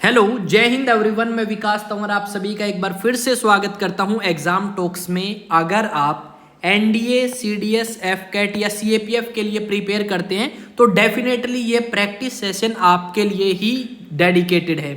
Hello, जय Hind everyone. मैं विकास तंवर आप सभी का एक बार फिर से स्वागत करता हूं एग्जाम टॉक्स में। अगर आप एनडीए, सीडीएस, एफकेट या सीएपीएफ के लिए प्रिपेयर करते हैं तो डेफिनेटली ये प्रैक्टिस सेशन आपके लिए ही डेडिकेटेड है।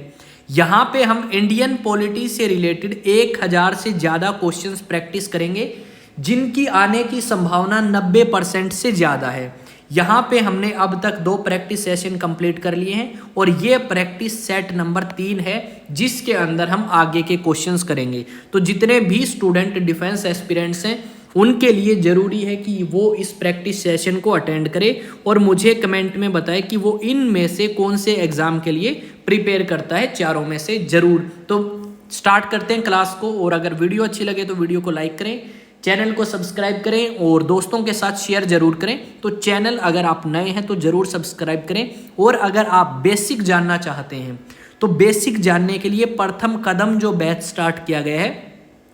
यहाँ पे हम इंडियन पॉलिटी से रिलेटेड 1000 से ज़्यादा क्वेश्चंस प्रैक्टिस करेंगे जिनकी आने की संभावना 90% से ज़्यादा है। यहाँ पे हमने अब तक 2 प्रैक्टिस सेशन कंप्लीट कर लिए हैं और ये प्रैक्टिस सेट नंबर 3 है जिसके अंदर हम आगे के क्वेश्चंस करेंगे। तो जितने भी स्टूडेंट डिफेंस एस्पिरेंट्स हैं उनके लिए ज़रूरी है कि वो इस प्रैक्टिस सेशन को अटेंड करें और मुझे कमेंट में बताएं कि वो इनमें से कौन से एग्ज़ाम के लिए प्रिपेयर करता है, चारों में से ज़रूर। तो स्टार्ट करते हैं क्लास को। और अगर वीडियो अच्छी लगे तो वीडियो को लाइक करें, चैनल को सब्सक्राइब करें और दोस्तों के साथ शेयर जरूर करें। तो चैनल अगर आप नए हैं तो जरूर सब्सक्राइब करें। और अगर आप बेसिक जानना चाहते हैं तो बेसिक जानने के लिए प्रथम कदम जो बैच स्टार्ट किया गया है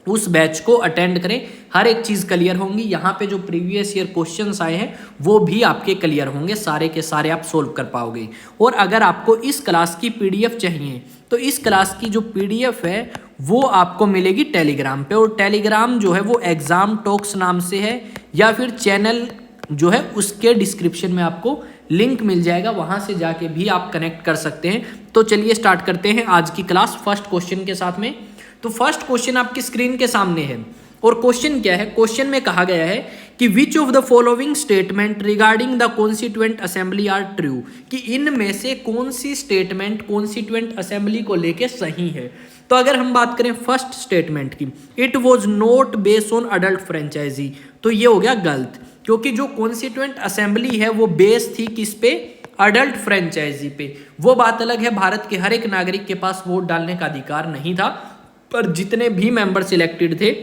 उस बैच को अटेंड करें। हर एक चीज़ क्लियर होंगी। यहाँ पे जो प्रीवियस ईयर क्वेश्चंस आए हैं वो भी आपके क्लियर होंगे, सारे के सारे आप सोल्व कर पाओगे। और अगर आपको इस क्लास की पीडीएफ चाहिए तो इस क्लास की जो पीडीएफ है वो आपको मिलेगी टेलीग्राम पे। और टेलीग्राम जो है वो एग्जाम टॉक्स नाम से है, या फिर चैनल जो है उसके डिस्क्रिप्शन में आपको लिंक मिल जाएगा, वहां से जाके भी आप कनेक्ट कर सकते हैं। तो चलिए स्टार्ट करते हैं आज की क्लास फर्स्ट क्वेश्चन के साथ में। तो फर्स्ट क्वेश्चन आपकी स्क्रीन के सामने है और क्वेश्चन क्या है? क्वेश्चन में कहा गया है कि which of the following statement regarding the constituent assembly are true, कि इनमें से कौन सी स्टेटमेंट कॉन्स्टिट्यूएंट असेंबली को लेके सही है। तो अगर हम बात करें फर्स्ट स्टेटमेंट की, it was not based on adult franchise, तो ये हो गया गलत, क्योंकि जो कॉन्स्टिट्यूएंट असेंबली है वो बेस थी किस पे? अडल्ट फ्रेंचाइजी पे। वो बात अलग है, भारत के हर एक नागरिक के पास वोट डालने का अधिकार नहीं था, पर जितने भी मेंबर्स इलेक्टेड थे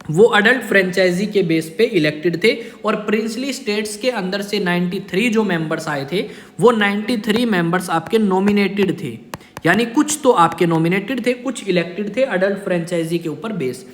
वो अडल्ट फ्रेंचाइजी के बेस पे इलेक्टेड थे। और प्रिंसली स्टेट्स के अंदर से 93 जो मेंबर्स आए थे वो 93 मेंबर्स आपके नॉमिनेटेड थे, यानी कुछ तो आपके नॉमिनेटेड थे, कुछ इलेक्टेड थे अडल्ट फ्रेंचाइजी के ऊपर base.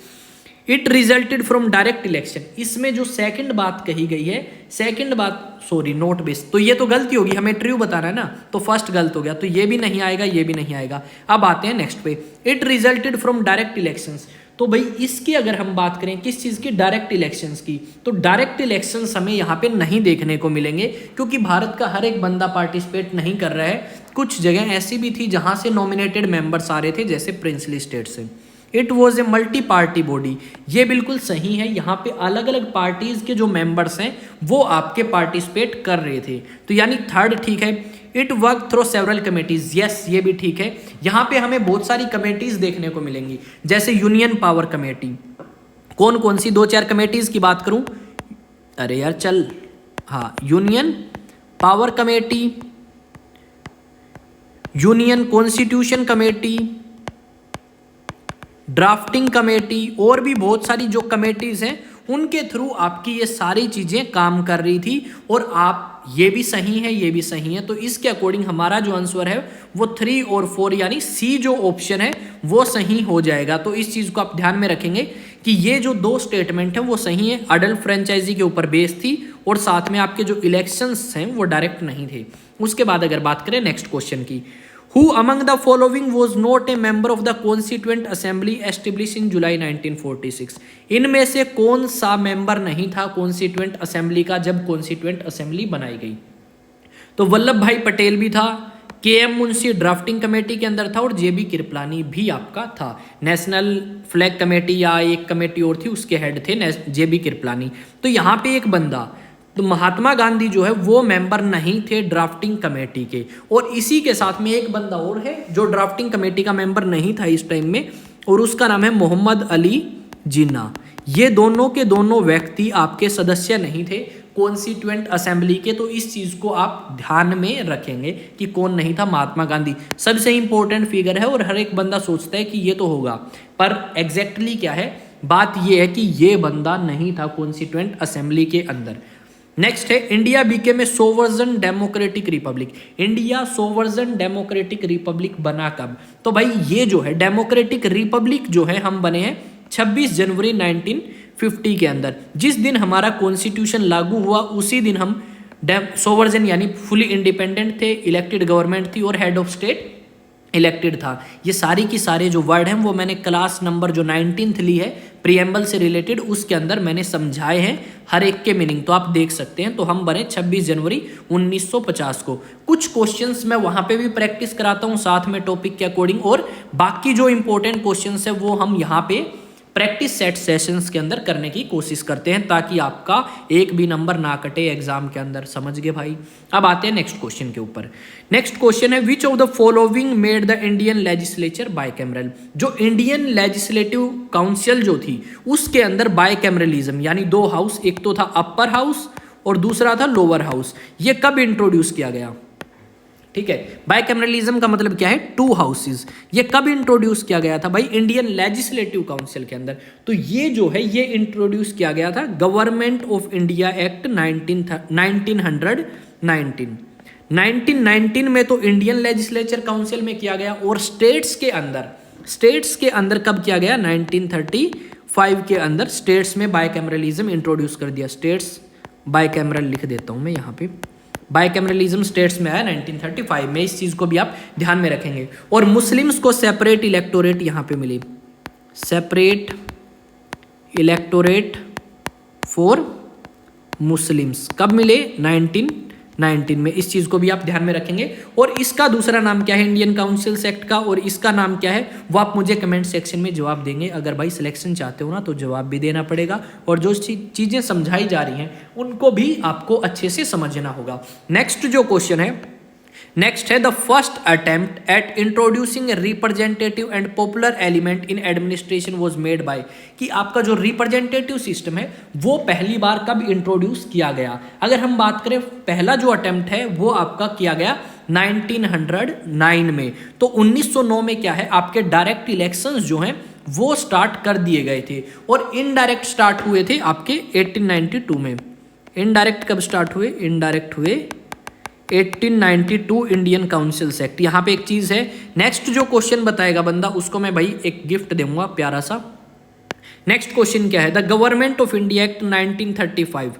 It resulted from direct election, इसमें जो सेकंड बात कही गई है, सेकंड बात सॉरी नोट बेस, तो ये तो गलती होगी, हमें ट्रू बताना है ना, तो फर्स्ट गलत हो गया, तो ये भी नहीं आएगा, ये भी नहीं आएगा। अब आते हैं नेक्स्ट पे, it resulted from direct elections. तो भाई इसकी अगर हम बात करें किस चीज़ की? डायरेक्ट इलेक्शंस की, तो डायरेक्ट इलेक्शंस हमें यहाँ पे नहीं देखने को मिलेंगे, क्योंकि भारत का हर एक बंदा पार्टिसिपेट नहीं कर रहा है। कुछ जगह ऐसी भी थी जहाँ से नॉमिनेटेड मेंबर्स आ रहे थे, जैसे प्रिंसली स्टेट से। It was a multi party body, ये बिल्कुल सही है। यहाँ पे अलग अलग पार्टीज के जो मेंबर्स हैं वो आपके पार्टिसिपेट कर रहे थे, तो यानी थर्ड ठीक है। It work through several committees, yes ये भी ठीक है। यहाँ पे हमें बहुत सारी कमेटीज देखने को मिलेंगी, जैसे यूनियन पावर कमेटी। कौन कौन सी? 2-4 कमेटीज की बात करूं, अरे यार चल, हाँ, union power committee, union constitution committee, drafting committee, और भी बहुत सारी जो कमेटीज हैं उनके थ्रू आपकी ये सारी चीजें काम कर रही थी। और आप ये भी सही है, ये भी सही है, तो इसके अकॉर्डिंग हमारा जो आंसर है वो 3 और 4 यानी सी जो ऑप्शन है वो सही हो जाएगा। तो इस चीज को आप ध्यान में रखेंगे कि ये जो 2 स्टेटमेंट है वो सही है, अडल्ट फ्रेंचाइजी के ऊपर बेस थी और साथ में आपके जो इलेक्शंस हैं वो डायरेक्ट नहीं थे। उसके बाद अगर बात करें नेक्स्ट क्वेश्चन की, Who among the following was not a member of the Constituent Assembly established in July 1946? इनमें से कौन सा मेंबर नहीं था कॉन्स्टिट्यूएंट असेंबली का जब कॉन्स्टिट्यूएंट असेंबली बनाई गई? तो वल्लभ भाई पटेल भी था, के.एम. मुंशी ड्राफ्टिंग कमेटी के अंदर था और जे.बी. कृपलानी भी आपका था। नेशनल फ्लैग कमेटी या एक कमेटी और थी उसके हेड थे जे.बी. कृपलानी। तो यहाँ पे एक बंदा, तो महात्मा गांधी जो है वो मेंबर नहीं थे ड्राफ्टिंग कमेटी के, और इसी के साथ में एक बंदा और है जो ड्राफ्टिंग कमेटी का मेंबर नहीं था इस टाइम में, और उसका नाम है मोहम्मद अली जिन्ना। ये दोनों के दोनों व्यक्ति आपके सदस्य नहीं थे कॉन्स्टिट्यूएंट असेंबली के। तो इस चीज को आप ध्यान में रखेंगे कि कौन नहीं था? महात्मा गांधी सबसे इंपॉर्टेंट फिगर है और हर एक बंदा सोचता है कि ये तो होगा, पर एग्जैक्टली क्या है? बात ये है कि ये बंदा नहीं था कॉन्स्टिट्यूएंट असेंबली के अंदर। नेक्स्ट है, India became a sovereign democratic republic. India sovereign democratic republic बना कब? तो भाई ये जो है डेमोक्रेटिक रिपब्लिक जो है हम बने हैं 26 जनवरी 1950 के अंदर। जिस दिन हमारा कॉन्स्टिट्यूशन लागू हुआ उसी दिन हम सोवर्जन यानी फुली इंडिपेंडेंट थे, इलेक्टेड गवर्नमेंट थी और हेड ऑफ स्टेट इलेक्टेड था। ये सारी की सारे जो वर्ड हैं वो मैंने क्लास नंबर जो 19th ली है प्रीएम्बल से रिलेटेड, उसके अंदर मैंने समझाए हैं हर एक के मीनिंग, तो आप देख सकते हैं। तो हम बने 26 जनवरी 1950 को। कुछ क्वेश्चंस मैं वहां पे भी प्रैक्टिस कराता हूं साथ में टॉपिक के अकॉर्डिंग, और बाकी जो इंपॉर्टेंट क्वेश्चंस है वो हम यहाँ पे प्रैक्टिस सेट सेशंस के अंदर करने की कोशिश करते हैं, ताकि आपका एक भी नंबर ना कटे एग्जाम के अंदर। समझ गए भाई। अब आते हैं नेक्स्ट क्वेश्चन के ऊपर। नेक्स्ट क्वेश्चन है which of the following made the Indian legislature bicameral. जो इंडियन लेजिस्लेटिव काउंसिल जो थी उसके अंदर बाइकैमरलिज्म यानी दो हाउस, एक तो था अपर हाउस और दूसरा था लोअर हाउस, ये कब इंट्रोड्यूस किया गया? ठीक है, बाइकैमरलिज्म का मतलब क्या है? To houses. ये कब इंट्रोड्यूस किया गया था भाई? इंडियन लेजिस्लेटिव काउंसिल के अंदर। तो ये जो है ये इंट्रोड्यूस किया गया था गवर्नमेंट ऑफ इंडिया एक्ट 1919 में तो इंडियन लेजिस्लेचर काउंसिल में किया गया, और स्टेट्स के अंदर कब किया गया? 1935 के अंदर स्टेट्स में बाइकैमरलिज्म इंट्रोड्यूस कर दिया। स्टेट्स बाइकैमरल लिख देता हूं मैं यहाँ पे। बाइकैमरलिज्म स्टेट्स में आया 1935 में, इस चीज को भी आप ध्यान में रखेंगे। और मुस्लिम्स को सेपरेट इलेक्टोरेट यहाँ पे मिली, सेपरेट इलेक्टोरेट फॉर मुस्लिम्स कब मिले? 1919 में। इस चीज को भी आप ध्यान में रखेंगे। और इसका दूसरा नाम क्या है इंडियन काउंसिल्स एक्ट का, और इसका नाम क्या है वो आप मुझे कमेंट सेक्शन में जवाब देंगे। अगर भाई सिलेक्शन चाहते हो ना तो जवाब भी देना पड़ेगा, और जो चीजें समझाई जा रही हैं उनको भी आपको अच्छे से समझना होगा। नेक्स्ट जो क्वेश्चन है, नेक्स्ट है the first attempt at introducing representative and popular element in administration was made by. कि आपका जो रिप्रेजेंटेटिव सिस्टम है वो पहली बार कब इंट्रोड्यूस किया गया? अगर हम बात करें पहला जो अटेम्प्ट है वो आपका किया गया 1909 में। तो 1909 में क्या है, आपके डायरेक्ट इलेक्शंस जो हैं वो स्टार्ट कर दिए गए थे, और इनडायरेक्ट स्टार्ट हुए थे आपके 1892 में। इनडायरेक्ट कब स्टार्ट हुए? इनडायरेक्ट हुए 1892 इंडियन काउंसिल्स एक्ट। यहाँ पे एक चीज है, नेक्स्ट जो क्वेश्चन बताएगा बंदा उसको मैं भाई एक गिफ्ट दूंगा प्यारा सा। नेक्स्ट क्वेश्चन क्या है? The government of India act 1935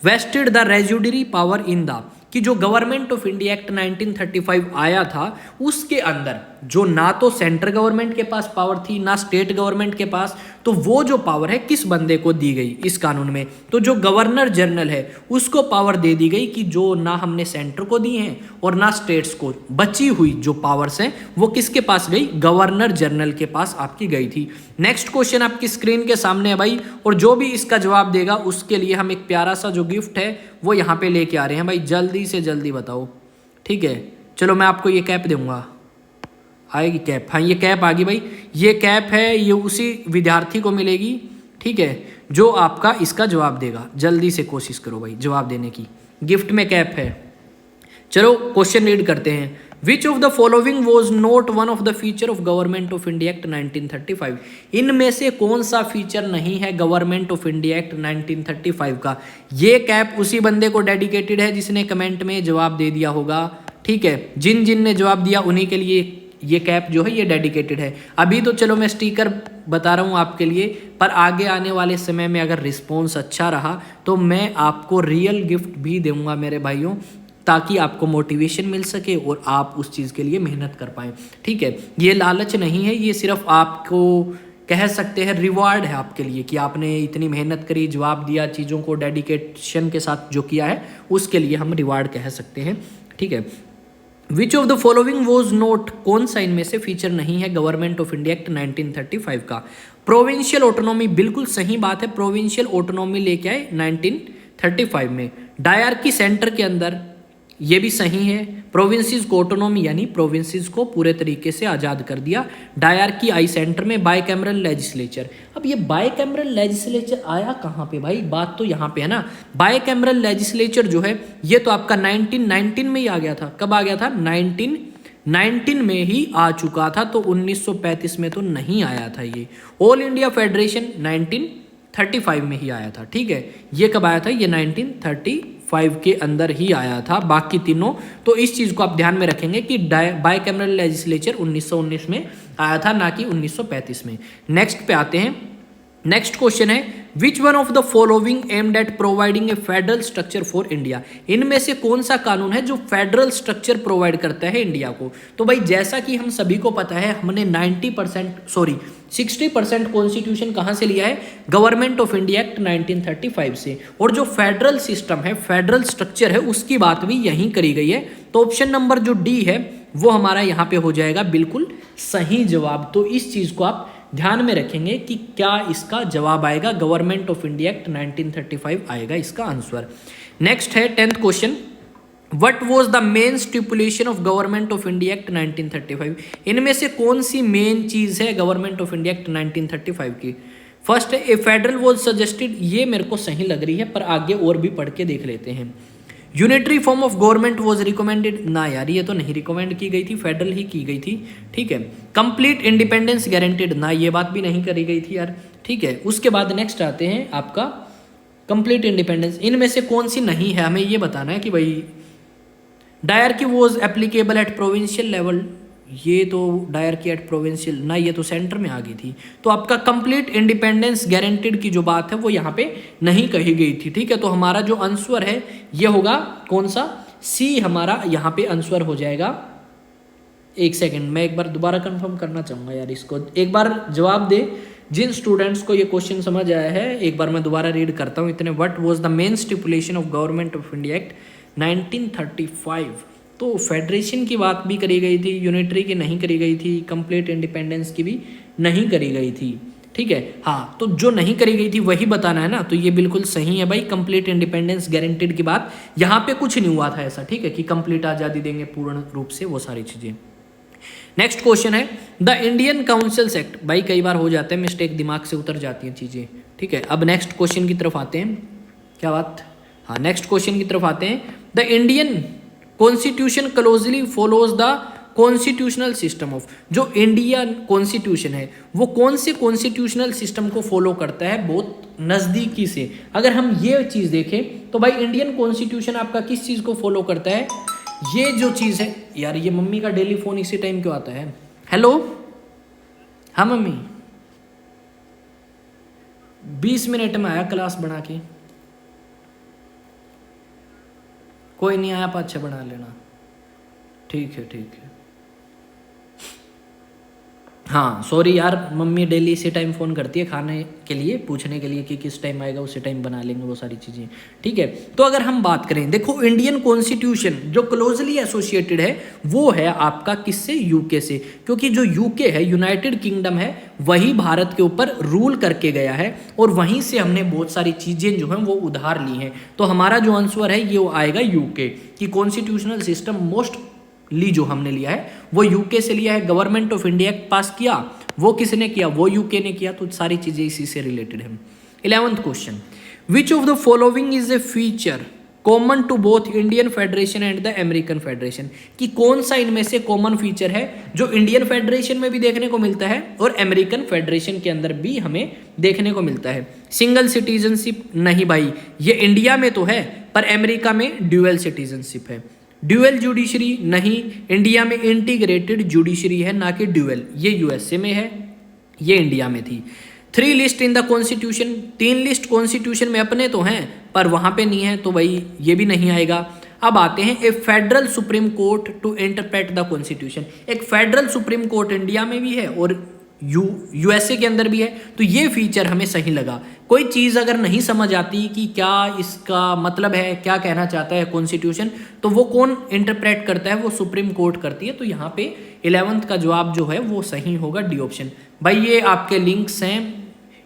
vested the residuary power in the. कि जो गवर्नमेंट ऑफ इंडिया एक्ट 1935 आया था उसके अंदर जो ना तो सेंट्रल गवर्नमेंट के पास पावर थी ना स्टेट गवर्नमेंट के पास, तो वो जो पावर है किस बंदे को दी गई इस कानून में? तो जो गवर्नर जनरल है उसको पावर दे दी गई, कि जो ना हमने सेंटर को दी हैं और ना स्टेट्स को, बची हुई जो पावर्स हैं वो किसके पास गई? गवर्नर जनरल के पास आपकी गई थी। नेक्स्ट क्वेश्चन आपकी स्क्रीन के सामने है भाई, और जो भी इसका जवाब देगा उसके लिए हम एक प्यारा सा जो गिफ्ट है वो यहाँ पे लेके आ रहे हैं भाई। जल्दी से जल्दी बताओ, ठीक है? चलो मैं आपको ये कैप दूंगा, आएगी कैप? हाँ ये कैप आ गई भाई। ये कैप है, ये उसी विद्यार्थी को मिलेगी, ठीक है, जो आपका इसका जवाब देगा। जल्दी से कोशिश करो भाई जवाब देने की, गिफ्ट में कैप है। चलो क्वेश्चन रीड करते हैं। विच of the following was not one of the feature of government of India act 1935। इनमें से कौन सा फीचर नहीं है गवर्नमेंट ऑफ इंडिया एक्ट 1935 का? ये कैप उसी बंदे को डेडिकेटेड है जिसने कमेंट में जवाब दे दिया होगा, ठीक है? जिन ने जवाब दिया उन्हीं के लिए ये कैप जो है ये डेडिकेटेड है। अभी तो चलो मैं स्टिकर बता रहा हूँ आपके लिए, पर आगे आने वाले समय में अगर रिस्पॉन्स अच्छा रहा तो मैं आपको रियल गिफ्ट भी दूंगा मेरे भाइयों, ताकि आपको मोटिवेशन मिल सके और आप उस चीज़ के लिए मेहनत कर पाएँ, ठीक है? ये लालच नहीं है, ये सिर्फ आपको कह सकते हैं रिवार्ड है आपके लिए, कि आपने इतनी मेहनत करी, जवाब दिया, चीज़ों को डेडिकेशन के साथ जो किया है उसके लिए हम रिवार्ड कह सकते हैं, ठीक है? Which of the following was not, कौन सा इनमें से फीचर नहीं है गवर्नमेंट ऑफ इंडिया एक्ट 1935 का? प्रोविंशियल ऑटोनॉमी, बिल्कुल सही बात है, प्रोविंशियल ऑटोनॉमी लेके आए 1935 में। डायरकी सेंटर के अंदर, ये भी सही है। प्रोविंसेस को ऑटोनॉमी यानी प्रोविंसेस को पूरे तरीके से आज़ाद कर दिया। डायरकी आई सेंटर में। बाइकैमरल लेजिस्लेचर, अब ये बाइकैमरल लेजिस्लेचर आया कहाँ पे भाई? बात तो यहाँ पे है ना। बाइकैमरल लेजिस्लेचर जो है ये तो आपका 1919 में ही आ गया था। कब आ गया था? 1919 में ही आ चुका था, तो 1935 में तो नहीं आया था ये। ऑल इंडिया फेडरेशन 1935 में ही आया था, ठीक है? ये कब आया था? ये 1935 के अंदर ही आया था, बाकी तीनों। तो इस चीज़ को आप ध्यान में रखेंगे कि बाइकैमरल लेजिस्लेचर 1919 में आया था, ना कि 1935 में। नेक्स्ट पे आते हैं। नेक्स्ट क्वेश्चन है which one of the following aimed at providing A federal structure for India. इनमें से कौन सा कानून है जो फेडरल स्ट्रक्चर प्रोवाइड करता है इंडिया को। तो भाई जैसा कि हम सभी को पता है हमने 60% कॉन्स्टिट्यूशन कहां से लिया है, गवर्नमेंट ऑफ इंडिया एक्ट 1935 से, और जो फेडरल सिस्टम है, फेडरल स्ट्रक्चर है, उसकी बात भी यहीं करी गई है। तो ऑप्शन नंबर जो डी है वो हमारा यहाँ पे हो जाएगा बिल्कुल सही जवाब। तो इस चीज को आप ध्यान में रखेंगे कि क्या इसका जवाब आएगा, गवर्नमेंट ऑफ इंडिया एक्ट 1935 आएगा इसका आंसर। नेक्स्ट है 10th question, what was the main stipulation of government of India act 1935। इनमें से कौन सी मेन चीज है गवर्नमेंट ऑफ इंडिया एक्ट 1935 की। फर्स्ट है ए फेडरल वाज सजेस्टेड, ये मेरे को सही लग रही है पर आगे और भी पढ़ के देख लेते हैं। Unitary form of government was recommended, ना यार ये तो नहीं रिकमेंड की गई थी, फेडरल ही की गई थी। ठीक है, कंप्लीट इंडिपेंडेंस गारंटेड, ना ये बात भी नहीं करी गई थी यार। ठीक है, उसके बाद नेक्स्ट आते हैं आपका कंप्लीट इंडिपेंडेंस। इनमें से कौन सी नहीं है हमें ये बताना है कि भाई dyarchy was applicable at provincial level, ये तो डायरकी एट प्रोविंशियल, ना ये तो सेंटर में आ गई थी। तो आपका कंप्लीट इंडिपेंडेंस गारंटेड की जो बात है वो यहाँ पे नहीं कही गई थी। ठीक है, तो हमारा जो आंसर है ये होगा कौन सा, सी हमारा यहाँ पे आंसर हो जाएगा। एक सेकंड, मैं एक बार दोबारा कंफर्म करना चाहूंगा यार, इसको एक बार जवाब दे जिन स्टूडेंट्स को ये क्वेश्चन समझ आया है। एक बार मैं दोबारा रीड करता हूँ इतने, what was the main stipulation of government of India act 1935। तो फेडरेशन की बात भी करी गई थी, यूनिटरी की नहीं करी गई थी, कंप्लीट इंडिपेंडेंस की भी नहीं करी गई थी। ठीक है, हाँ, तो जो नहीं करी गई थी वही बताना है ना, तो ये बिल्कुल सही है भाई। कंप्लीट इंडिपेंडेंस गारंटेड की बात यहाँ पे कुछ नहीं हुआ था ऐसा, ठीक है, कि कंप्लीट आज़ादी देंगे पूर्ण रूप से, वो सारी चीज़ें। नेक्स्ट क्वेश्चन है द इंडियन काउंसिल्स एक्ट। भाई कई बार हो जाता है मिस्टेक, दिमाग से उतर जाती हैं चीज़ें। ठीक है, अब नेक्स्ट क्वेश्चन की तरफ आते हैं। क्या बात, हाँ, नेक्स्ट क्वेश्चन की तरफ आते हैं। The Indian constitution closely follows the constitutional system of. जो इंडियन कॉन्स्टिट्यूशन है वो कौन से कॉन्स्टिट्यूशनल सिस्टम को फॉलो करता है, बहुत नज़दीकी से। अगर हम ये चीज़ देखें तो भाई इंडियन कॉन्स्टिट्यूशन आपका किस चीज़ को फॉलो करता है, ये जो चीज़ है यार, ये मम्मी का डेली फोन इसी टाइम क्यों आता है। हेलो, हाँ मम्मी, 20 मिनट में आया क्लास बना के, कोई नहीं आया, 5-6 बना लेना। ठीक है, ठीक है, हाँ सॉरी यार, मम्मी डेली इसी टाइम फ़ोन करती है खाने के लिए, पूछने के लिए कि किस टाइम आएगा, उसी टाइम बना लेंगे वो सारी चीज़ें। ठीक है, तो अगर हम बात करें, देखो इंडियन कॉन्स्टिट्यूशन जो क्लोजली एसोसिएटेड है वो है आपका किससे, यूके से, क्योंकि जो यूके है, यूनाइटेड किंगडम है, वही भारत के ऊपर रूल करके गया है और वहीं से हमने बहुत सारी चीज़ें जो हैं वो उधार ली हैं। तो हमारा जो आंसर है ये आएगा यूके की कॉन्स्टिट्यूशनल सिस्टम मोस्ट ली जो हमने लिया है वो यूके से लिया है। गवर्नमेंट ऑफ इंडिया पास किया वो किसने किया, वो यूके ने किया। तो सारी चीजें इसी से रिलेटेड है। 11th question, which of the following is a feature common to both Indian federation and the American federation. कि कौन सा इनमें से कॉमन फीचर है जो इंडियन फेडरेशन में भी देखने को मिलता है और अमेरिकन फेडरेशन के अंदर भी हमें देखने को मिलता है। सिंगल सिटीजनशिप नहीं भाई, ये इंडिया में तो है पर अमेरिका में ड्यूअल सिटीजनशिप है। ड्यूअल जुडिशरी नहीं, इंडिया में इंटीग्रेटेड जुडिशरी है ना कि ड्यूअल, ये यूएसए में है, ये इंडिया में थी। 3 list in the constitution, 3 list constitution में अपने तो हैं पर वहां पे नहीं है, तो भाई ये भी नहीं आएगा। अब आते हैं a federal supreme court to interpret the constitution. एक फेडरल सुप्रीम कोर्ट इंडिया में भी है और यूएसए के अंदर भी है, तो ये फीचर हमें सही लगा। कोई चीज़ अगर नहीं समझ आती कि क्या इसका मतलब है, क्या कहना चाहता है कॉन्स्टिट्यूशन, तो वो कौन इंटरप्रेट करता है, वो सुप्रीम कोर्ट करती है। तो यहाँ पे 11th का जवाब जो है वो सही होगा, डी ऑप्शन। भाई ये आपके लिंक्स हैं,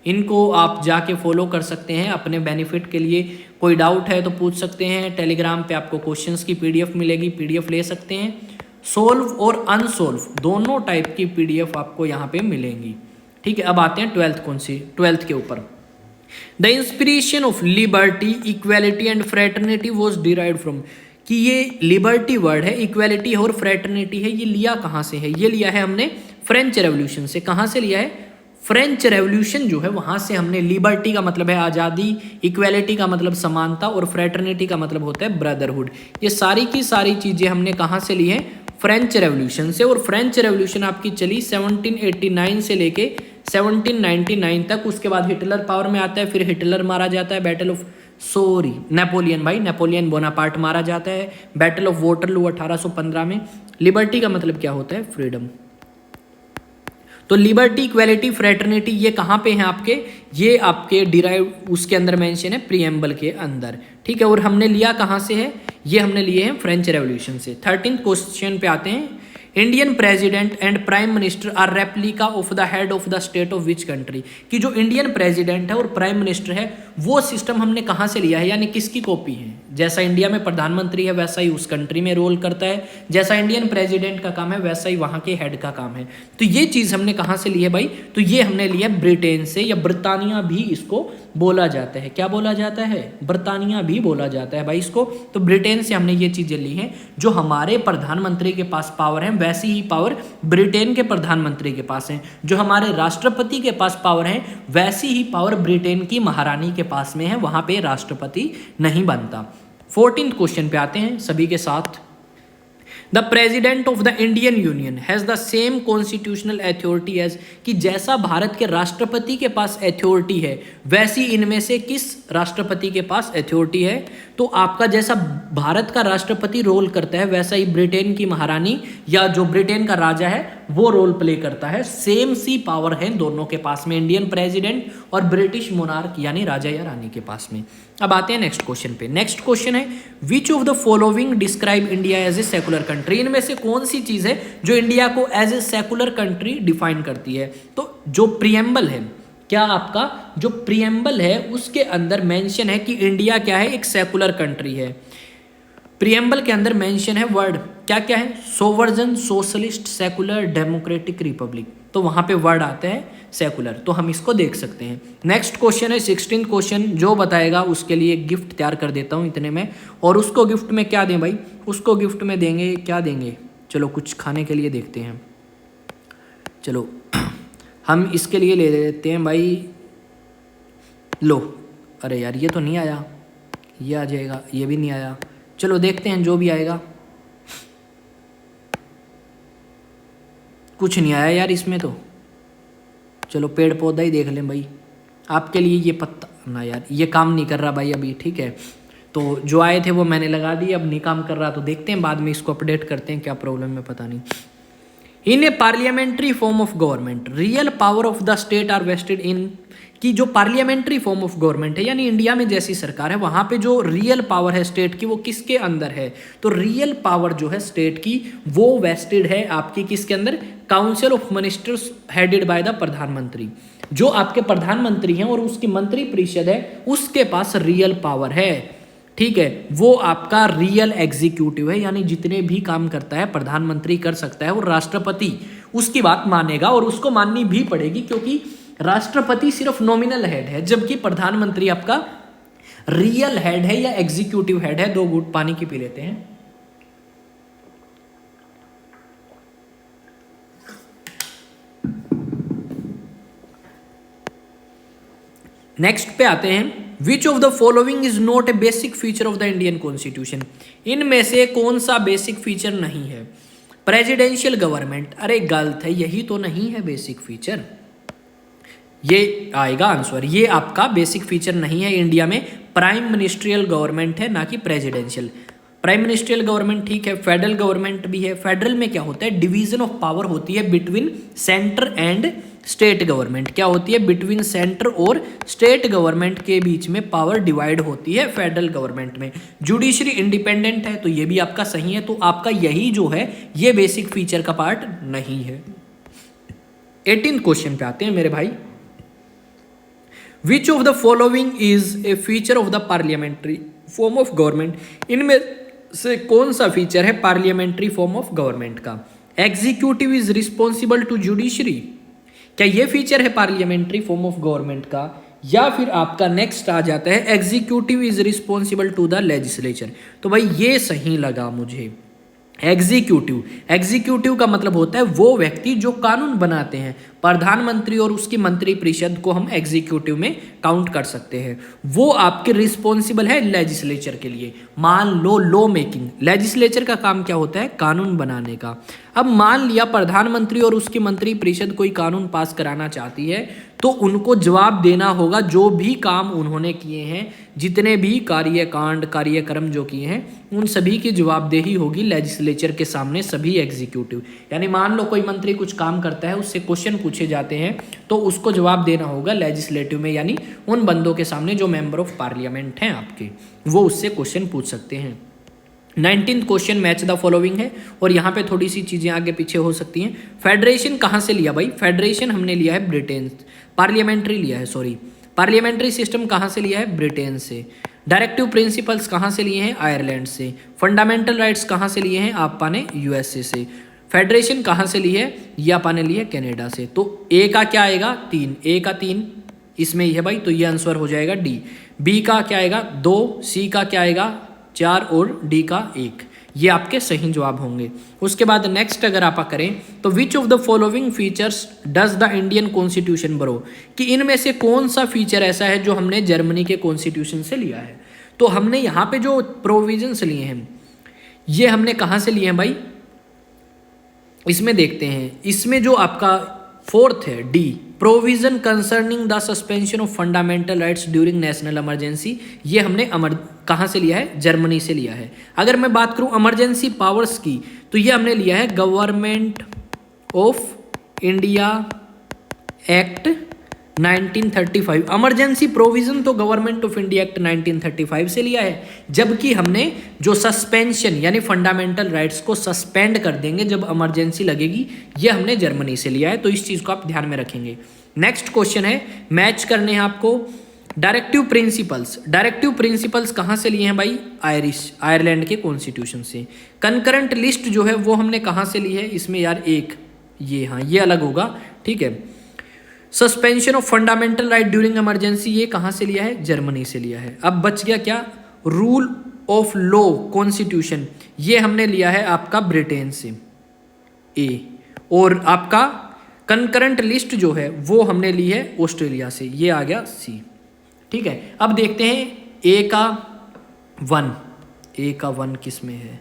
इनको आप जाके फॉलो कर सकते हैं अपने बेनिफिट के लिए। कोई डाउट है तो पूछ सकते हैं। टेलीग्राम पे आपको क्वेश्चंस की पीडीएफ मिलेगी, पीडीएफ ले सकते हैं। सोल्व और अनसोल्व दोनों टाइप की पीडीएफ आपको यहाँ पे मिलेंगी। ठीक है, अब आते हैं 12th के ऊपर। The inspiration of liberty, equality and fraternity was derived from. कि ये लिबर्टी वर्ड है, इक्वेलिटी और फ्रेटर्निटी है, ये लिया कहाँ से है, ये लिया है हमने फ्रेंच रेवोल्यूशन से। कहाँ से लिया है, फ्रेंच रेवोल्यूशन जो है वहां से हमने, लिबर्टी का मतलब है आज़ादी, इक्वेलिटी का मतलब समानता और फ्रेटर्निटी का मतलब होता है ब्रदरहुड। ये सारी की सारी चीज़ें हमने कहाँ से ली हैं, फ्रेंच रेवोल्यूशन से। और फ्रेंच रेवोल्यूशन आपकी चली 1789 से लेके 1799 तक। उसके बाद हिटलर पावर में आता है, फिर हिटलर मारा जाता है, बैटल ऑफ नेपोलियन, भाई नेपोलियन बोनापार्ट मारा जाता है, बैटल ऑफ वोटरलू 1815 में। लिबर्टी का मतलब क्या होता है? फ्रीडम। तो लिबर्टी, इक्वेलिटी, फ्रेटर्निटी ये कहाँ पे हैं आपके? ये आपके डिराइव उसके अंदर मेंशन है, प्रीएम्बल के अंदर, ठीक है। और हमने लिया कहाँ से है? ये हमने लिए हैं फ्रेंच रेवोल्यूशन से। 13th क्वेश्चन पे आते हैं। Indian president and prime minister are replica of the head of the state of which country? कि जो इंडियन प्रेसिडेंट है और प्राइम मिनिस्टर है वो सिस्टम हमने कहाँ से लिया है, यानी किसकी कॉपी है? जैसा इंडिया में प्रधानमंत्री है वैसा ही उस कंट्री में रोल करता है, जैसा इंडियन प्रेसिडेंट का काम है वैसा ही वहाँ के हेड का काम है। तो ये चीज़ हमने कहाँ से ली है भाई? तो ये हमने लिया ब्रिटेन से, या ब्रिटानिया भी इसको बोला जाता है। क्या बोला जाता है? ब्रिटानिया भी बोला जाता है भाई इसको। तो ब्रिटेन से हमने ये चीज़ें ली हैं। जो हमारे प्रधानमंत्री के पास पावर है वैसी ही पावर ब्रिटेन के प्रधानमंत्री के पास है। जो हमारे राष्ट्रपति के पास पावर है वैसी ही पावर ब्रिटेन की महारानी के पास में है, वहाँ पे राष्ट्रपति नहीं बनता। 14th क्वेश्चन पे आते हैं सभी के साथ। The president of the Indian union has the same constitutional authority as, कि जैसा भारत के राष्ट्रपति के पास अथॉरिटी है वैसी इनमें से किस राष्ट्रपति के पास अथॉरिटी है? तो आपका जैसा भारत का राष्ट्रपति रोल करता है वैसा ही ब्रिटेन की महारानी या जो ब्रिटेन का राजा है वो रोल प्ले करता है। सेम सी पावर है दोनों के पास में, इंडियन प्रेसिडेंट और ब्रिटिश मोनार्क यानी राजा या रानी के पास में। अब आते हैं नेक्स्ट क्वेश्चन पे। नेक्स्ट क्वेश्चन है which of the following describe India as a secular country? इनमें से कौन सी चीज है जो इंडिया को as a secular country define करती है? तो जो प्रीएम्बल है, क्या आपका जो प्रीएम्बल है उसके अंदर मेंशन है कि इंडिया क्या है? एक सेकुलर कंट्री है। प्रीएम्बल के अंदर मेंशन है वर्ड, क्या क्या है? सोवर्जन, सोशलिस्ट, सेकुलर, डेमोक्रेटिक, रिपब्लिक। तो वहां पे वर्ड आता है सेकुलर, तो हम इसको देख सकते हैं। नेक्स्ट क्वेश्चन है 16th क्वेश्चन। जो बताएगा उसके लिए एक गिफ्ट तैयार कर देता हूं इतने में। और उसको गिफ्ट में क्या दें भाई? उसको गिफ्ट में देंगे, क्या देंगे? चलो कुछ खाने के लिए देखते हैं। चलो हम इसके लिए ले लेते हैं भाई, लो। अरे यार ये तो नहीं आया, ये आ जाएगा, ये भी नहीं आया। चलो देखते हैं जो भी आएगा। कुछ नहीं आया यार इसमें तो। चलो पेड़ पौधा ही देख लें भाई। आपके लिए ये पत्ता ना, यार ये काम नहीं कर रहा भाई अभी, ठीक है। तो जो आए थे वो मैंने लगा दिए, अब नहीं काम कर रहा तो देखते हैं बाद में इसको अपडेट करते हैं, क्या प्रॉब्लम है पता नहीं। In a parliamentary form of government real power of the state are vested in, कि जो पार्लियामेंट्री फॉर्म ऑफ गवर्नमेंट है यानी इंडिया में जैसी सरकार है वहाँ पे जो रियल पावर है स्टेट की वो किसके अंदर है? तो रियल पावर जो है स्टेट की वो वेस्टेड है आपकी किसके अंदर? Council of ministers headed by the प्रधानमंत्री। जो आपके प्रधानमंत्री हैं और उसकी मंत्री परिषद है उसके पास रियल पावर है, ठीक है। वो आपका रियल एग्जीक्यूटिव है, यानी जितने भी काम करता है प्रधानमंत्री कर सकता है और राष्ट्रपति उसकी बात मानेगा और उसको माननी भी पड़ेगी, क्योंकि राष्ट्रपति सिर्फ नॉमिनल हेड है जबकि प्रधानमंत्री आपका रियल हेड है या एग्जीक्यूटिव हेड है। 2 घूंट पानी की पी लेते हैं। नेक्स्ट पे आते हैं। विच of the following is not a basic feature of the Indian constitution? इनमें से कौन सा बेसिक फीचर नहीं है? प्रेसिडेंशियल गवर्नमेंट, अरे गलत है, यही तो नहीं है बेसिक फीचर। ये आएगा आंसर, ये आपका बेसिक फीचर नहीं है। इंडिया में प्राइम मिनिस्ट्रियल गवर्नमेंट है ना कि प्रेसिडेंशियल। प्राइम मिनिस्ट्रियल गवर्नमेंट ठीक है, फेडरल गवर्नमेंट भी है। फेडरल में क्या होता है? डिवीजन ऑफ पावर होती है between centre and state government. क्या होती है? बिटवीन सेंटर और स्टेट गवर्नमेंट के बीच में पावर डिवाइड होती है फेडरल गवर्नमेंट में। जुडिशरी इंडिपेंडेंट है, तो ये भी आपका सही है। तो आपका यही जो है ये बेसिक फीचर का पार्ट नहीं है। 18th क्वेश्चन पे आते हैं मेरे भाई। Which of the following is a feature of the parliamentary form of government? इनमें से कौन सा फीचर है पार्लियामेंट्री फॉर्म ऑफ गवर्नमेंट का? Executive is responsible to judiciary, क्या ये फीचर है पार्लियामेंट्री फॉर्म ऑफ गवर्नमेंट का? या फिर आपका नेक्स्ट आ जाता है executive is responsible to the legislature. तो भाई ये सही लगा मुझे। एग्जीक्यूटिव का मतलब होता है वो व्यक्ति जो कानून बनाते हैं। प्रधानमंत्री और उसकी मंत्रिपरिषद को हम एग्जीक्यूटिव में काउंट कर सकते हैं। वो आपके रिस्पॉन्सिबल है लेजिस्लेचर के लिए। मान लो लॉ मेकिंग, लेजिस्लेचर का काम क्या होता है? कानून बनाने का। अब मान लिया प्रधानमंत्री और उसकी मंत्रिपरिषद कोई कानून पास कराना चाहती है, तो उनको जवाब देना होगा जो भी काम उन्होंने किए हैं, जितने भी कार्यकांड कार्यक्रम जो किए हैं, उन सभी की जवाबदेही होगी लेजिस्लेचर के सामने, सभी एग्जीक्यूटिव। यानी मान लो कोई मंत्री कुछ काम करता है, उससे क्वेश्चन पूछे जाते हैं, तो उसको जवाब देना होगा लेजिस्लेटिव में, यानी उन बंदों के सामने जो मेंबर ऑफ पार्लियामेंट हैं आपके, वो उससे क्वेश्चन पूछ सकते हैं। 19th question match the following है, और यहाँ पे थोड़ी सी चीजें आगे पीछे हो सकती हैं। फेडरेशन कहाँ से लिया भाई? फेडरेशन हमने लिया है ब्रिटेन। पार्लियामेंट्री लिया है, सॉरी, पार्लियामेंट्री सिस्टम कहाँ से लिया है? ब्रिटेन से। डायरेक्टिव प्रिंसिपल्स कहाँ से लिए हैं? आयरलैंड से। फंडामेंटल राइट्स कहाँ से लिए हैं? आपा ने यूएसए से। फेडरेशन कहाँ से ली है? ये आपा ने ली है कनाडा से। तो ए का क्या आएगा? 3, ए का 3 इसमें ही है भाई, तो ये आंसर हो जाएगा डी। बी का क्या आएगा? 2, सी का क्या आएगा? 4 और डी का 1। ये आपके सही जवाब होंगे। उसके बाद नेक्स्ट अगर आप करें तो विच of the following features does the Indian constitution बरो, कि इनमें से कौन सा फीचर ऐसा है जो हमने जर्मनी के कॉन्स्टिट्यूशन से लिया है। तो हमने यहाँ पे जो प्रोविजंस लिए हैं, ये हमने कहाँ से लिए हैं भाई? इसमें देखते हैं, इसमें जो आपका 4th है D, provision concerning the suspension of fundamental rights during national emergency, ये हमने कहाँ से लिया है? जर्मनी से लिया है। अगर मैं बात करूं इमरजेंसी पावर्स की, तो ये हमने लिया है government of India act 1935। Emergency provision तो गवर्नमेंट ऑफ इंडिया एक्ट 1935 से लिया है, जबकि हमने जो सस्पेंशन यानी फंडामेंटल राइट्स को सस्पेंड कर देंगे जब इमरजेंसी लगेगी, ये हमने जर्मनी से लिया है। तो इस चीज को आप ध्यान में रखेंगे। नेक्स्ट क्वेश्चन है, मैच करने हैं आपको डायरेक्टिव प्रिंसिपल्स। डायरेक्टिव प्रिंसिपल्स कहाँ से लिए हैं भाई? आयरलैंड के कॉन्स्टिट्यूशन से। कंकरेंट लिस्ट जो है वो हमने कहाँ से ली है? इसमें यार एक ये, हाँ ये अलग होगा, ठीक है। Suspension of fundamental right during emergency, ये कहाँ से लिया है? जर्मनी से लिया है। अब बच गया क्या? रूल ऑफ लॉ कॉन्स्टिट्यूशन, ये हमने लिया है आपका ब्रिटेन से, ए। और आपका कंकरेंट लिस्ट जो है वो हमने ली है ऑस्ट्रेलिया से, ये आ गया सी, ठीक है। अब देखते हैं ए का 1, ए का 1 किस में है?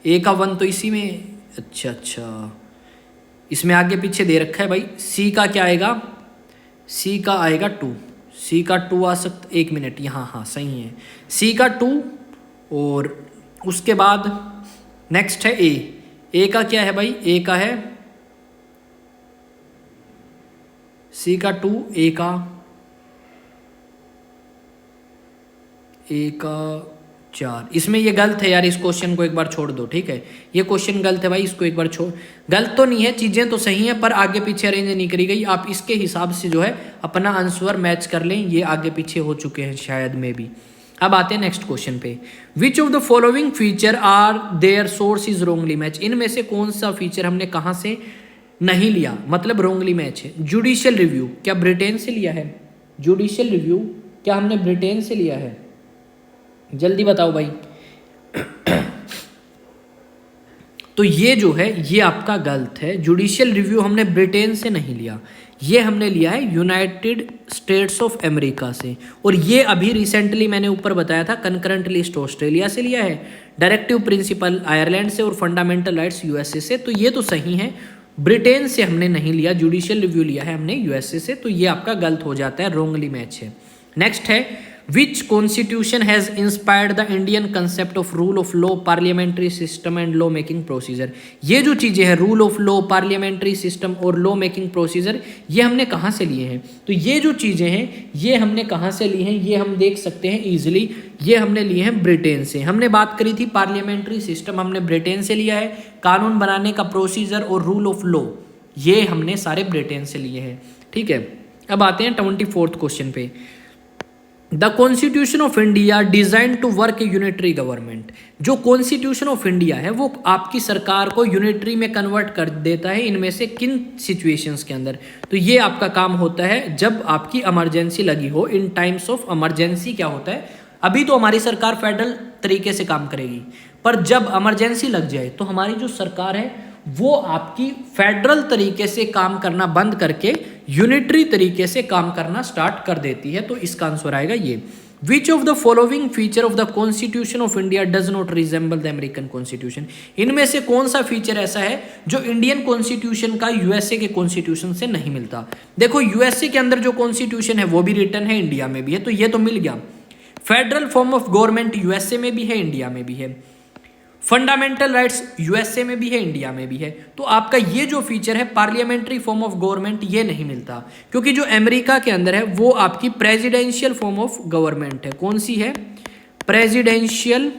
ए का 1 तो इसी में, अच्छा इसमें आगे पीछे दे रखा है भाई। सी का क्या आएगा? सी का आएगा 2, सी का 2 आ सकता, 1 मिनट, यहाँ हाँ सही है, सी का 2। और उसके बाद नेक्स्ट है ए का क्या है भाई? ए का है सी का 2, ए का 4। इसमें ये गलत है यार, इस क्वेश्चन को एक बार छोड़ दो, ठीक है। ये क्वेश्चन गलत है भाई, इसको एक बार छोड़, गलत तो नहीं है, चीजें तो सही है, पर आगे पीछे अरेंज नहीं करी गई। आप इसके हिसाब से जो है अपना आंसर मैच कर लें, ये आगे पीछे हो चुके हैं शायद में भी। अब आते हैं नेक्स्ट क्वेश्चन पे, which of the following feature are their source is wrongly match, इनमें से कौन सा फीचर हमने कहाँ से नहीं लिया, मतलब रोंगली मैच है। जुडिशियल रिव्यू क्या ब्रिटेन से लिया है? जुडिशियल रिव्यू क्या हमने ब्रिटेन से लिया है? जल्दी बताओ भाई। तो ये जो है ये आपका गलत है। जुडिशियल रिव्यू हमने ब्रिटेन से नहीं लिया, ये हमने लिया है यूनाइटेड स्टेट्स ऑफ अमेरिका से। और ये अभी रिसेंटली मैंने ऊपर बताया था, कंकरेंट लिस्ट ऑस्ट्रेलिया से लिया है, डायरेक्टिव प्रिंसिपल आयरलैंड से और फंडामेंटल राइट्स यूएसए से। तो ये तो सही है, ब्रिटेन से हमने नहीं लिया, जुडिशियल रिव्यू लिया है हमने यूएसए से, तो ये आपका गलत हो जाता है, रोंगली मैच है। नेक्स्ट है, which constitution has inspired the Indian concept of rule of law, parliamentary system and law making procedure. ये जो चीजें हैं, rule of law, parliamentary system और लॉ मेकिंग प्रोसीजर, ये हमने कहाँ से लिए हैं? तो ये जो चीजें हैं ये हमने कहाँ से ली हैं? ये हम देख सकते हैं इजिली, ये हमने लिए हैं ब्रिटेन से। हमने बात करी थी पार्लियामेंट्री सिस्टम हमने ब्रिटेन से लिया है, कानून बनाने का प्रोसीजर और रूल ऑफ लॉ ये हमने सारे ब्रिटेन से लिए हैं, ठीक है। अब आते हैं 24th क्वेश्चन पे, the constitution of India design to work a unitary government. जो कॉन्स्टिट्यूशन ऑफ इंडिया है वो आपकी सरकार को यूनिटरी में कन्वर्ट कर देता है, इनमें से किन सिचुएशंस के अंदर? तो ये आपका काम होता है जब आपकी इमरजेंसी लगी हो। इन टाइम्स ऑफ इमरजेंसी क्या होता है, अभी तो हमारी सरकार फेडरल तरीके से काम करेगी, पर जब इमरजेंसी लग जाए तो हमारी जो सरकार है वो आपकी फेडरल तरीके से काम करना बंद करके यूनिटरी तरीके से काम करना स्टार्ट कर देती है। तो इसका आंसर आएगा ये। विच of the following feature of the constitution of India does not resemble the American constitution? इनमें से कौन सा फीचर ऐसा है जो इंडियन कॉन्स्टिट्यूशन का यूएसए के कॉन्स्टिट्यूशन से नहीं मिलता? देखो, यूएसए के अंदर जो कॉन्स्टिट्यूशन है वो भी रिटर्न है, इंडिया में भी है, तो ये तो मिल गया। Federal form of government USA में भी है, इंडिया में भी है। फंडामेंटल राइट्स यूएसए में भी है, इंडिया में भी है। तो आपका ये जो फीचर है पार्लियामेंट्री फॉर्म ऑफ गवर्नमेंट, ये नहीं मिलता, क्योंकि जो अमेरिका के अंदर है वो आपकी प्रेसिडेंशियल फॉर्म ऑफ गवर्नमेंट है। कौन सी है? प्रेसिडेंशियल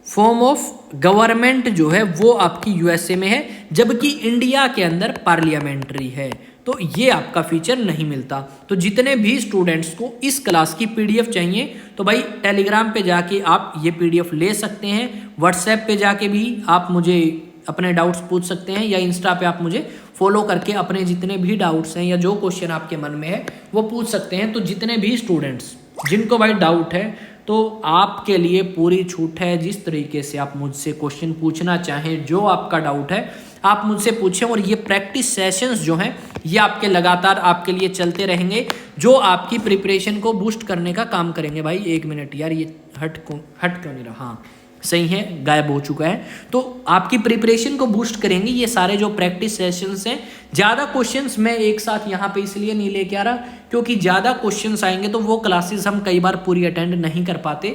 फॉर्म ऑफ गवर्नमेंट जो है वो आपकी यूएसए में है, जबकि इंडिया के अंदर पार्लियामेंट्री है। तो ये आपका फीचर नहीं मिलता। तो जितने भी स्टूडेंट्स को इस क्लास की पीडीएफ चाहिए तो भाई टेलीग्राम पे जाके आप ये पीडीएफ ले सकते हैं, व्हाट्सएप पे जाके भी आप मुझे अपने डाउट्स पूछ सकते हैं, या इंस्टा पे आप मुझे फॉलो करके अपने जितने भी डाउट्स हैं या जो क्वेश्चन आपके मन में है वो पूछ सकते हैं। तो जितने भी स्टूडेंट्स जिनको भाई डाउट है तो आपके लिए पूरी छूट है। जिस तरीके से आप मुझसे क्वेश्चन पूछना चाहें, जो आपका डाउट है आप मुझसे पूछें, और ये प्रैक्टिस सेशंस जो हैं ये आपके लगातार आपके लिए चलते रहेंगे, जो आपकी प्रिपरेशन को बूस्ट करने का काम करेंगे। भाई 1 मिनट यार, ये हट क्यों नहीं रहा? हाँ सही है, गायब हो चुका है। तो आपकी प्रिपरेशन को बूस्ट करेंगे ये सारे जो प्रैक्टिस सेशंस हैं। ज़्यादा क्वेश्चंस मैं एक साथ यहाँ पे इसलिए नहीं लेके आ रहा क्योंकि ज़्यादा क्वेश्चंस आएंगे तो वो क्लासेस हम कई बार पूरी अटेंड नहीं कर पाते,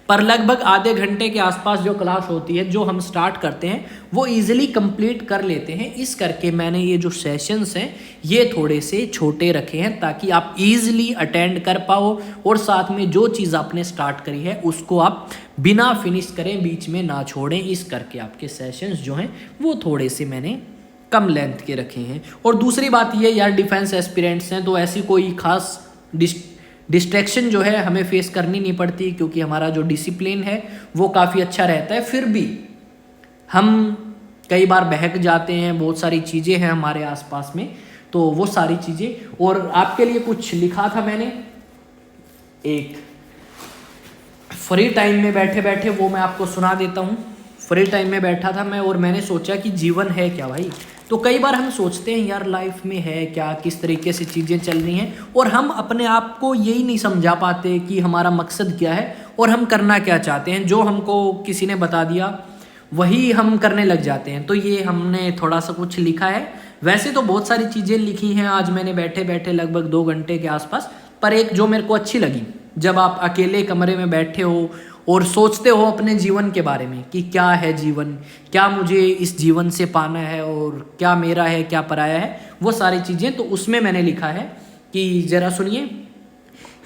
पर लगभग आधे घंटे के आसपास जो क्लास होती है जो हम स्टार्ट करते हैं वो इजीली कंप्लीट कर लेते हैं। इस करके मैंने ये जो सेशंस हैं ये थोड़े से छोटे रखे हैं ताकि आप इजीली अटेंड कर पाओ, और साथ में जो चीज़ आपने स्टार्ट करी है उसको आप बिना फिनिश करें, बीच में ना छोड़ें। इस करके आपके सेशंस जो हैं वो थोड़े से मैंने कम लेंथ के रखे हैं। और दूसरी बात ये यार, डिफेंस एस्पिरेंट्स हैं तो ऐसी कोई खास डिस्ट्रैक्शन जो है हमें फेस करनी नहीं पड़ती, क्योंकि हमारा जो डिसिप्लिन है वो काफ़ी अच्छा रहता है। फिर भी हम कई बार बहक जाते हैं, बहुत सारी चीज़ें हैं हमारे आसपास में, तो वो सारी चीज़ें। और आपके लिए कुछ लिखा था मैंने एक फ्री टाइम में बैठे बैठे, वो मैं आपको सुना देता हूँ। फ्री टाइम में बैठा था मैं और मैंने सोचा कि जीवन है क्या भाई। तो कई बार हम सोचते हैं यार लाइफ में है क्या, किस तरीके से चीज़ें चल रही हैं, और हम अपने आप को यही नहीं समझा पाते कि हमारा मकसद क्या है और हम करना क्या चाहते हैं। जो हमको किसी ने बता दिया वही हम करने लग जाते हैं। तो ये हमने थोड़ा सा कुछ लिखा है। वैसे तो बहुत सारी चीज़ें लिखी हैं आज मैंने बैठे बैठे लगभग 2 घंटे के आसपास, पर एक जो मेरे को अच्छी लगी, जब आप अकेले कमरे में बैठे हो और सोचते हो अपने जीवन के बारे में कि क्या है जीवन, क्या मुझे इस जीवन से पाना है, और क्या मेरा है क्या पराया है, वो सारी चीज़ें। तो उसमें मैंने लिखा है कि ज़रा सुनिए,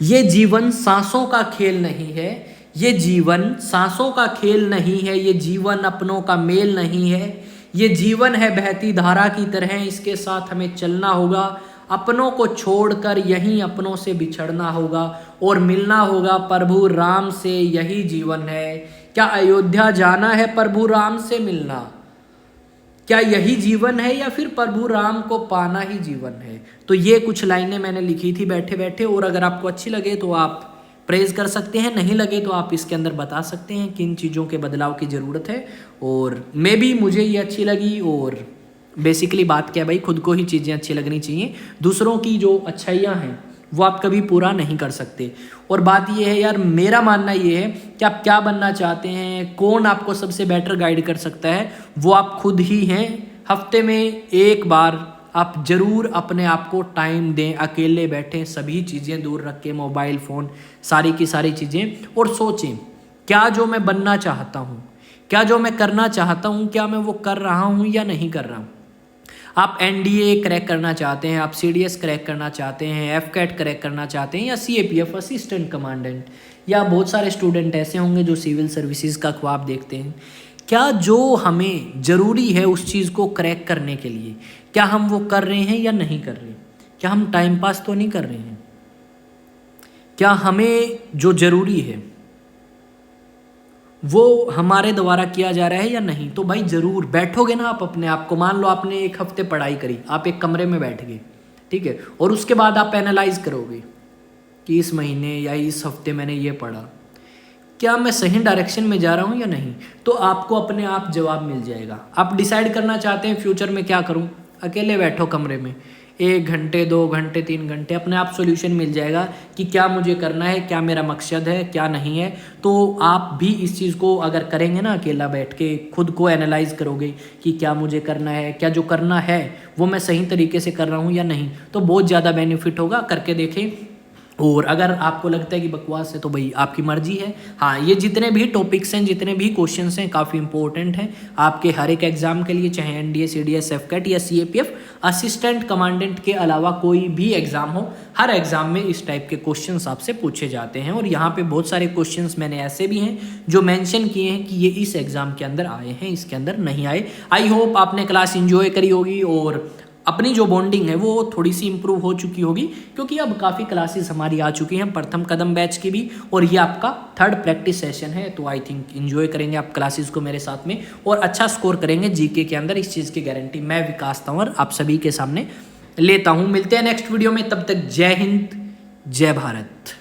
ये जीवन सांसों का खेल नहीं है, ये जीवन सांसों का खेल नहीं है, ये जीवन अपनों का मेल नहीं है, ये जीवन है बहती धारा की तरह, इसके साथ हमें चलना होगा, अपनों को छोड़कर यहीं अपनों से बिछड़ना होगा और मिलना होगा प्रभु राम से, यही जीवन है। क्या अयोध्या जाना है प्रभु राम से मिलना? क्या यही जीवन है या फिर प्रभु राम को पाना ही जीवन है? तो ये कुछ लाइनें मैंने लिखी थी बैठे बैठे, और अगर आपको अच्छी लगे तो आप प्रेज कर सकते हैं, नहीं लगे तो आप इसके अंदर बता सकते हैं किन चीज़ों के बदलाव की ज़रूरत है। और मे भी मुझे ये अच्छी लगी, और बेसिकली बात क्या है भाई, खुद को ही चीज़ें अच्छी लगनी चाहिए, दूसरों की जो अच्छाइयाँ हैं वो आप कभी पूरा नहीं कर सकते। और बात ये है यार, मेरा मानना ये है कि आप क्या बनना चाहते हैं, कौन आपको सबसे बेटर गाइड कर सकता है, वो आप खुद ही हैं। हफ्ते में एक बार आप ज़रूर अपने आप को टाइम दें, अकेले बैठें, सभी चीज़ें दूर रख के, मोबाइल फ़ोन सारी की सारी चीज़ें, और सोचें क्या जो मैं बनना चाहता हूँ, क्या जो मैं करना चाहता हूँ, क्या मैं वो कर रहा हूँ या नहीं कर रहा हूँ। आप एनडीए क्रैक करना चाहते हैं, आप सीडीएस क्रैक करना चाहते हैं, एफकैट क्रैक करना चाहते हैं, या सीएपीएफ असिस्टेंट कमांडेंट, या बहुत सारे स्टूडेंट ऐसे होंगे जो सिविल सर्विसेज का ख्वाब देखते हैं। क्या जो हमें ज़रूरी है उस चीज़ को क्रैक करने के लिए, क्या हम वो कर रहे हैं या नहीं कर रहे? क्या हम टाइम पास तो नहीं कर रहे हैं? क्या हमें जो ज़रूरी है वो हमारे द्वारा किया जा रहा है या नहीं? तो भाई ज़रूर बैठोगे ना आप अपने आप को, मान लो आपने 1 हफ्ते पढ़ाई करी, आप एक कमरे में बैठ गए, ठीक है, और उसके बाद आप एनालाइज करोगे कि इस महीने या इस हफ्ते मैंने ये पढ़ा, क्या मैं सही डायरेक्शन में जा रहा हूँ या नहीं, तो आपको अपने आप जवाब मिल जाएगा। आप डिसाइड करना चाहते हैं फ्यूचर में क्या करूँ, अकेले बैठो कमरे में 1 घंटे 2 घंटे 3 घंटे, अपने आप सॉल्यूशन मिल जाएगा कि क्या मुझे करना है, क्या मेरा मकसद है, क्या नहीं है। तो आप भी इस चीज़ को अगर करेंगे ना, अकेला बैठ के खुद को एनालाइज करोगे कि क्या मुझे करना है, क्या जो करना है वो मैं सही तरीके से कर रहा हूँ या नहीं, तो बहुत ज़्यादा बेनिफिट होगा। करके देखें। और अगर आपको लगता है कि बकवास है तो भाई आपकी मर्जी है। हाँ, ये जितने भी टॉपिक्स हैं, जितने भी क्वेश्चंस हैं, काफ़ी इंपॉर्टेंट हैं आपके हर एक एग्जाम के लिए, चाहे एनडीए सीडीएस एफकेट या सीएपीएफ असिस्टेंट कमांडेंट के अलावा कोई भी एग्जाम हो, हर एग्जाम में इस टाइप के क्वेश्चंस आपसे पूछे जाते हैं। और यहाँ पे बहुत सारे क्वेश्चंस मैंने ऐसे भी हैं जो मेंशन किए हैं कि ये इस एग्जाम के अंदर आए हैं, इसके अंदर नहीं आए। आई होप आपने क्लास इंजॉय करी होगी और अपनी जो बॉन्डिंग है वो थोड़ी सी इंप्रूव हो चुकी होगी, क्योंकि अब काफ़ी क्लासेस हमारी आ चुकी हैं, प्रथम कदम बैच की भी, और ये आपका 3rd प्रैक्टिस सेशन है। तो आई थिंक एंजॉय करेंगे आप क्लासेस को मेरे साथ में और अच्छा स्कोर करेंगे जीके के अंदर। इस चीज़ की गारंटी मैं विकास तंवर आप सभी के सामने लेता हूँ। मिलते हैं नेक्स्ट वीडियो में, तब तक जय हिंद जय भारत।